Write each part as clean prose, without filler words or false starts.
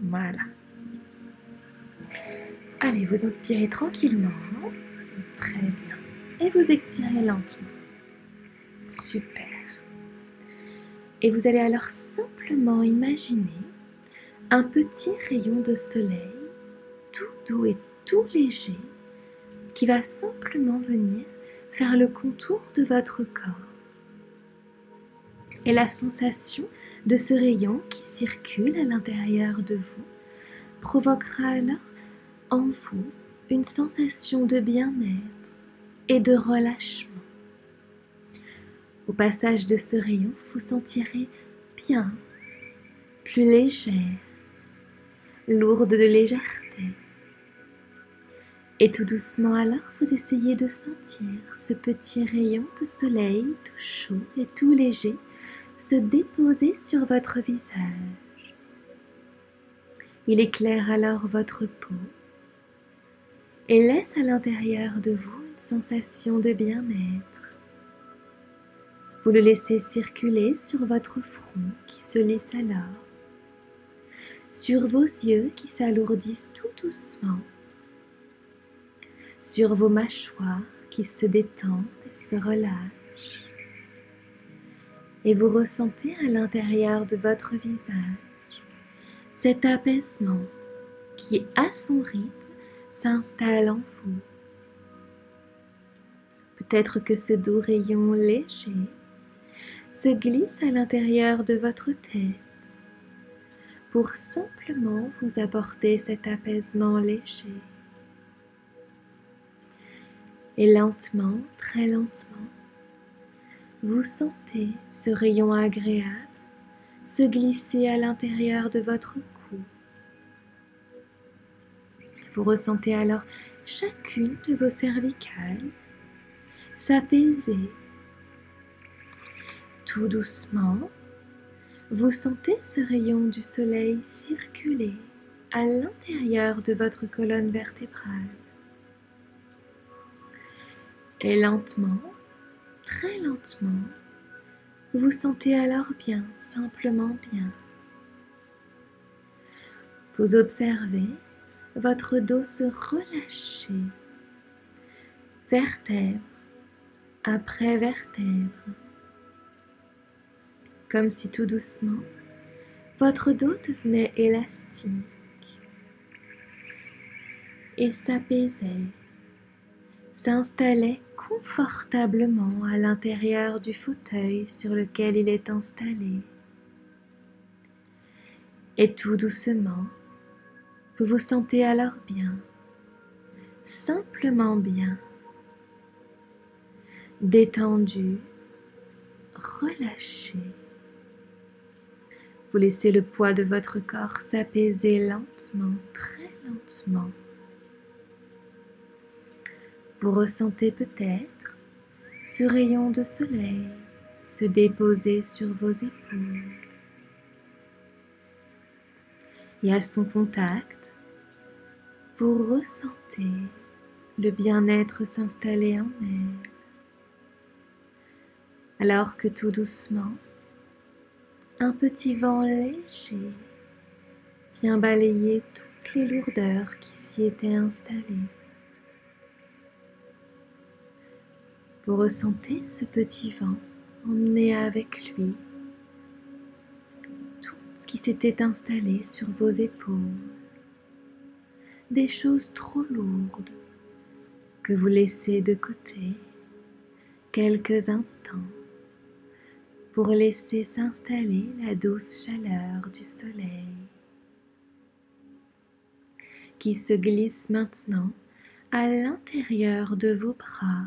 Voilà. Allez, vous inspirez tranquillement. Très bien. Et vous expirez lentement. Super. Et vous allez alors simplement imaginer un petit rayon de soleil, tout doux et tout léger, qui va simplement venir faire le contour de votre corps. Et la sensation de ce rayon qui circule à l'intérieur de vous provoquera alors en vous une sensation de bien-être et de relâchement. Au passage de ce rayon, vous sentirez bien, plus légère, lourde de légèreté. Et tout doucement alors, vous essayez de sentir ce petit rayon de soleil tout chaud et tout léger se déposer sur votre visage. Il éclaire alors votre peau et laisse à l'intérieur de vous une sensation de bien-être. Vous le laissez circuler sur votre front qui se lisse alors, sur vos yeux qui s'alourdissent tout doucement, sur vos mâchoires qui se détendent et se relâchent. Et vous ressentez à l'intérieur de votre visage cet apaisement qui, à son rythme, s'installe en vous. Peut-être que ce doux rayon léger se glisse à l'intérieur de votre tête pour simplement vous apporter cet apaisement léger. Et lentement, très lentement, vous sentez ce rayon agréable se glisser à l'intérieur de votre cou. Vous ressentez alors chacune de vos cervicales s'apaiser. Tout doucement, vous sentez ce rayon du soleil circuler à l'intérieur de votre colonne vertébrale. Et lentement, très lentement, vous sentez alors bien, simplement bien. Vous observez votre dos se relâcher, vertèbre après vertèbre, comme si tout doucement, votre dos devenait élastique et s'apaisait, s'installait confortablement à l'intérieur du fauteuil sur lequel il est installé. Et tout doucement, vous vous sentez alors bien, simplement bien, détendu, relâché. Vous laissez le poids de votre corps s'apaiser lentement, très lentement. Vous ressentez peut-être ce rayon de soleil se déposer sur vos épaules. Et à son contact, vous ressentez le bien-être s'installer en elle. Alors que tout doucement, un petit vent léger vient balayer toutes les lourdeurs qui s'y étaient installées. Vous ressentez ce petit vent emmener avec lui tout ce qui s'était installé sur vos épaules, des choses trop lourdes que vous laissez de côté quelques instants pour laisser s'installer la douce chaleur du soleil qui se glisse maintenant à l'intérieur de vos bras.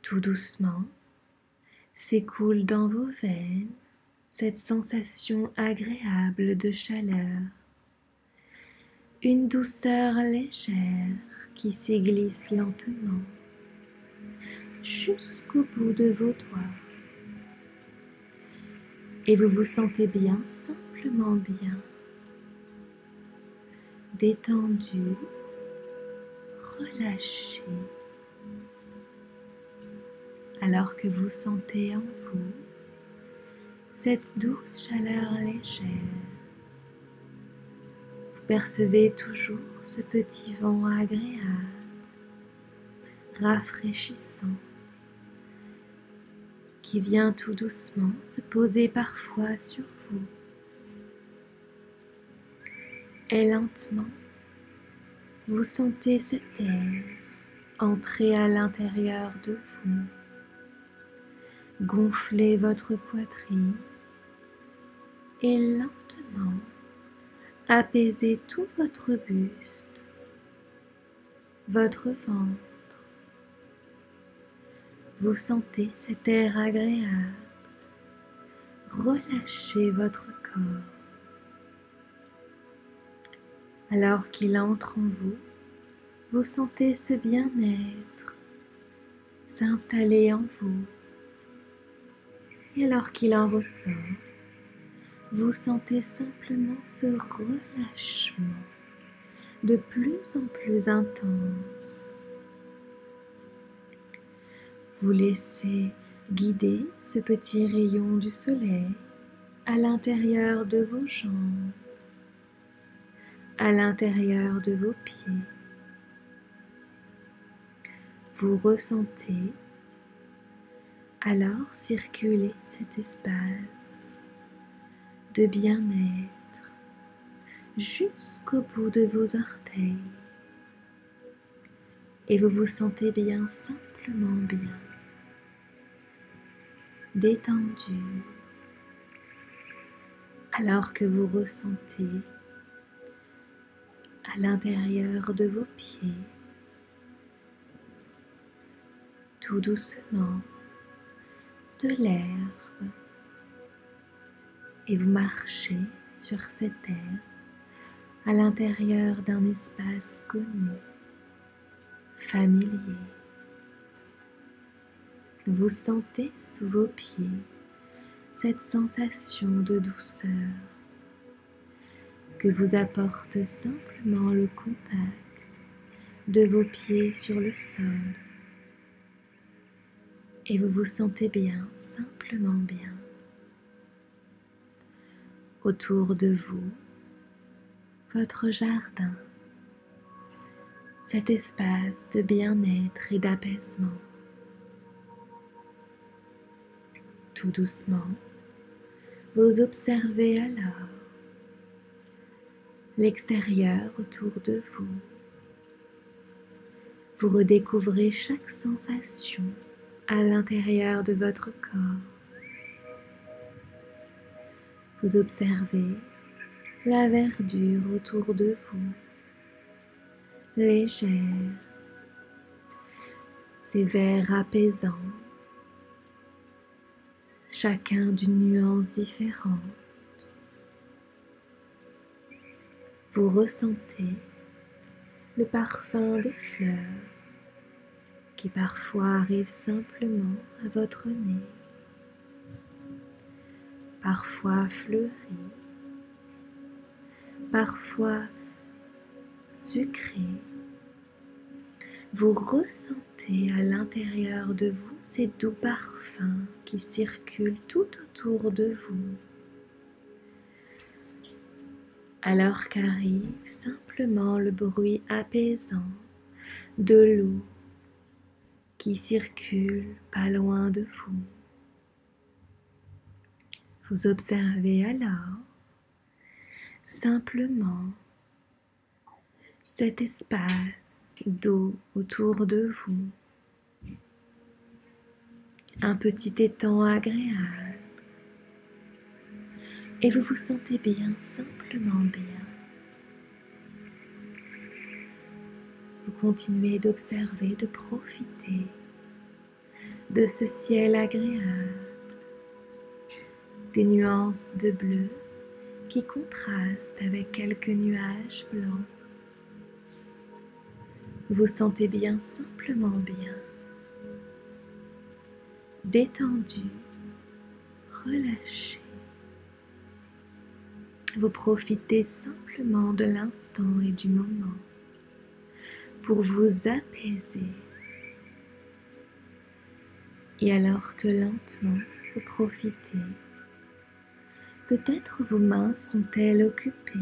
Tout doucement s'écoule dans vos veines cette sensation agréable de chaleur, une douceur légère qui s'y glisse lentement jusqu'au bout de vos doigts. Et vous vous sentez bien, simplement bien, détendu, relâché, alors que vous sentez en vous cette douce chaleur légère Vous percevez toujours ce petit vent agréable, rafraîchissant, qui vient tout doucement se poser parfois sur vous. Et lentement, vous sentez cet air entrer à l'intérieur de vous, gonfler votre poitrine et lentement apaiser tout votre buste, votre ventre. Vous sentez cet air agréable relâcher votre corps. Alors qu'il entre en vous, vous sentez ce bien-être s'installer en vous. Et alors qu'il en ressort, vous sentez simplement ce relâchement de plus en plus intense. Vous laissez guider ce petit rayon du soleil à l'intérieur de vos jambes, à l'intérieur de vos pieds. Vous ressentez alors circuler cet espace de bien-être jusqu'au bout de vos orteils. Et vous vous sentez bien, simplement bien, détendu, alors que vous ressentez à l'intérieur de vos pieds, tout doucement, de l'herbe, et vous marchez sur cette herbe à l'intérieur d'un espace connu, familier. Vous sentez sous vos pieds cette sensation de douceur que vous apporte simplement le contact de vos pieds sur le sol. Et vous vous sentez bien, simplement bien. Autour de vous, votre jardin, cet espace de bien-être et d'apaisement. Tout doucement, vous observez alors l'extérieur autour de vous. Vous redécouvrez chaque sensation à l'intérieur de votre corps. Vous observez la verdure autour de vous, légère, ces verts apaisants, chacun d'une nuance différente. Vous ressentez le parfum des fleurs qui parfois arrivent simplement à votre nez, parfois fleuries, parfois sucrées. Vous ressentez à l'intérieur de vous ces doux parfums qui circulent tout autour de vous, alors qu'arrive simplement le bruit apaisant de l'eau qui circule pas loin de vous. Vous observez alors simplement cet espace d'eau autour de vous, un petit étang agréable, et vous vous sentez bien, simplement bien. Vous continuez d'observer, de profiter de ce ciel agréable, des nuances de bleu qui contrastent avec quelques nuages blancs. Vous vous sentez bien, simplement bien, détendu, relâché. Vous profitez simplement de l'instant et du moment pour vous apaiser. Et alors que lentement vous profitez, peut-être vos mains sont-elles occupées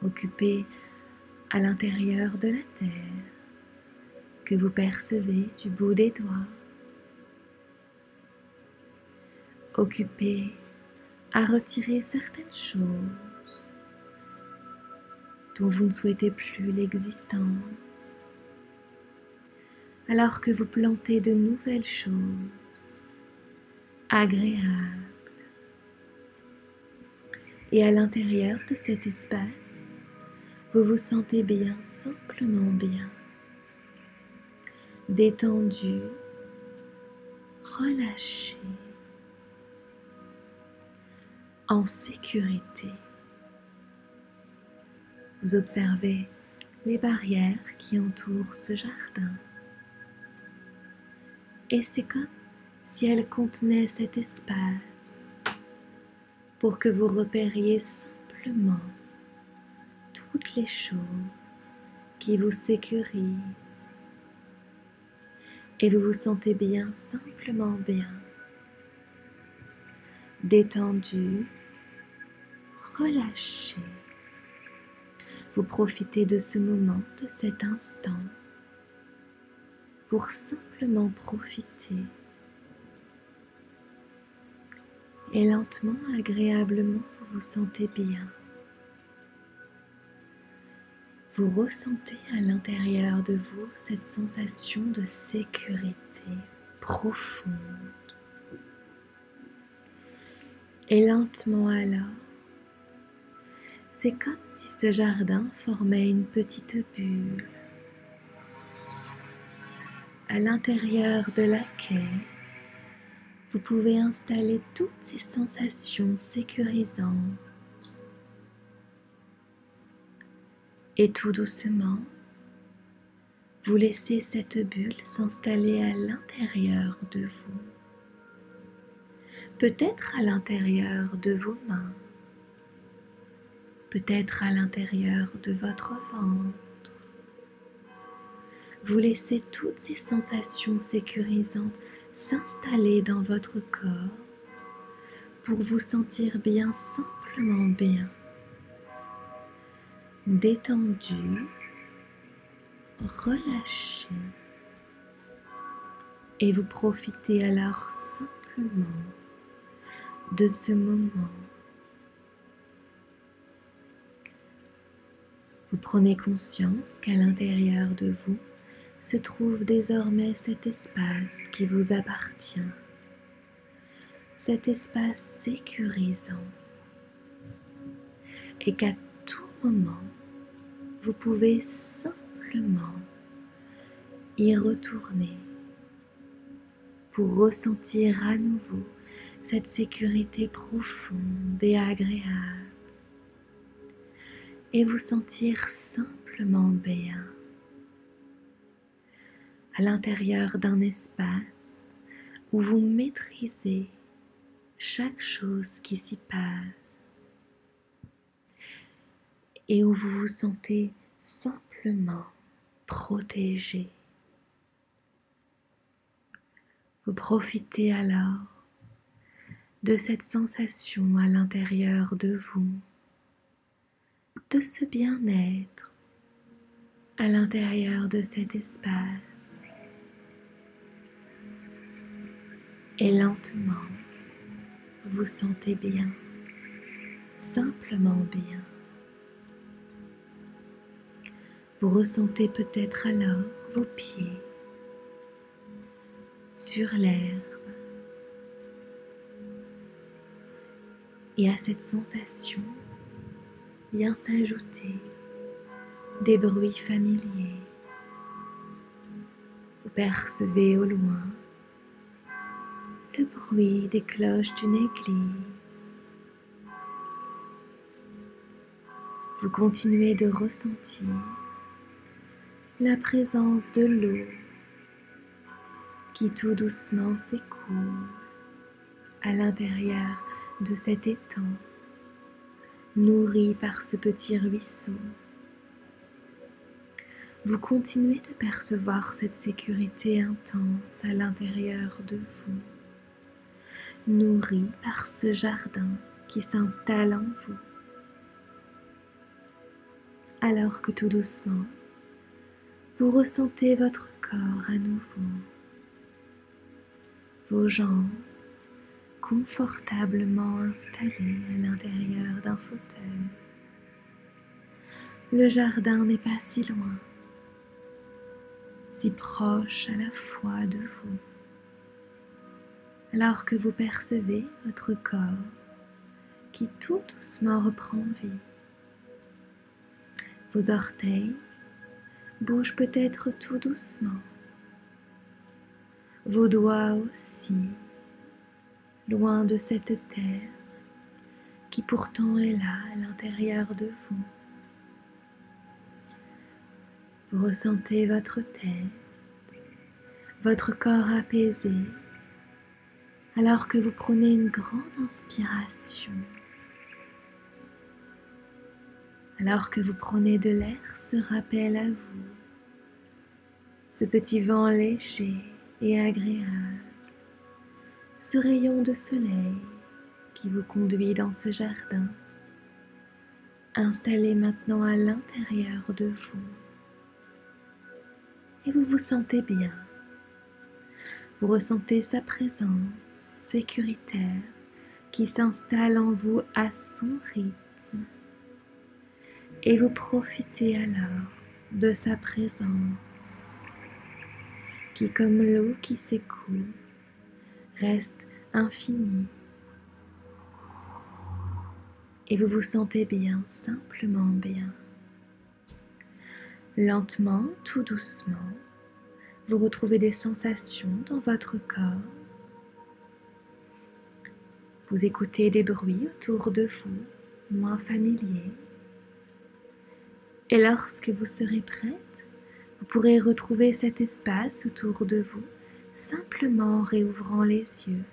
occupé à l'intérieur de la terre, que vous percevez du bout des doigts, occupé à retirer certaines choses dont vous ne souhaitez plus l'existence, alors que vous plantez de nouvelles choses agréables. Et à l'intérieur de cet espace, vous vous sentez bien, simplement bien, détendu, relâché, en sécurité. Vous observez les barrières qui entourent ce jardin. Et c'est comme si elles contenaient cet espace pour que vous repériez simplement toutes les choses qui vous sécurisent. Et vous vous sentez bien, simplement bien, détendu, relâché. Vous profitez de ce moment, de cet instant, pour simplement profiter. Et lentement, agréablement, vous vous sentez bien. Vous ressentez à l'intérieur de vous cette sensation de sécurité profonde. Et lentement alors, c'est comme si ce jardin formait une petite bulle à l'intérieur de laquelle vous pouvez installer toutes ces sensations sécurisantes. Et tout doucement, vous laissez cette bulle s'installer à l'intérieur de vous. Peut-être à l'intérieur de vos mains, peut-être à l'intérieur de votre ventre. Vous laissez toutes ces sensations sécurisantes s'installer dans votre corps pour vous sentir bien, simplement bien, détendu, relâché. Et vous profitez alors simplement de ce moment. Vous prenez conscience qu'à l'intérieur de vous se trouve désormais cet espace qui vous appartient, cet espace sécurisant, et qu'à tout moment, vous pouvez simplement y retourner pour ressentir à nouveau cette sécurité profonde et agréable et vous sentir simplement bien à l'intérieur d'un espace où vous maîtrisez chaque chose qui s'y passe et où vous vous sentez simplement protégé. Vous profitez alors de cette sensation à l'intérieur de vous, de ce bien-être à l'intérieur de cet espace. Et lentement, vous vous sentez bien, simplement bien. Vous ressentez peut-être alors vos pieds sur l'herbe. Et à cette sensation vient s'ajouter des bruits familiers. Vous percevez au loin le bruit des cloches d'une église. Vous continuez de ressentir la présence de l'eau qui tout doucement s'écoule à l'intérieur de cet étang, nourri par ce petit ruisseau. Vous continuez de percevoir cette sécurité intense à l'intérieur de vous, nourri par ce jardin qui s'installe en vous. alors que tout doucement, vous ressentez votre corps à nouveau, vos jambes confortablement installées à l'intérieur d'un fauteuil. Le jardin n'est pas si loin, si proche à la fois de vous, alors que vous percevez votre corps qui tout doucement reprend vie. Vos orteils bougent peut-être tout doucement, vos doigts aussi, loin de cette terre qui pourtant est là à l'intérieur de vous. Vous ressentez votre tête, votre corps apaisé, alors que vous prenez une grande inspiration. Alors que vous prenez de l'air, se rappelle à vous ce petit vent léger et agréable, ce rayon de soleil qui vous conduit dans ce jardin, installé maintenant à l'intérieur de vous. Et vous vous sentez bien. Vous ressentez sa présence sécuritaire qui s'installe en vous à son rythme. Et vous profitez alors de sa présence qui, comme l'eau qui s'écoule, reste infinie. Et vous vous sentez bien, simplement bien. Lentement, tout doucement, vous retrouvez des sensations dans votre corps. Vous écoutez des bruits autour de vous, moins familiers. Et lorsque vous serez prête, vous pourrez retrouver cet espace autour de vous, simplement en réouvrant les yeux.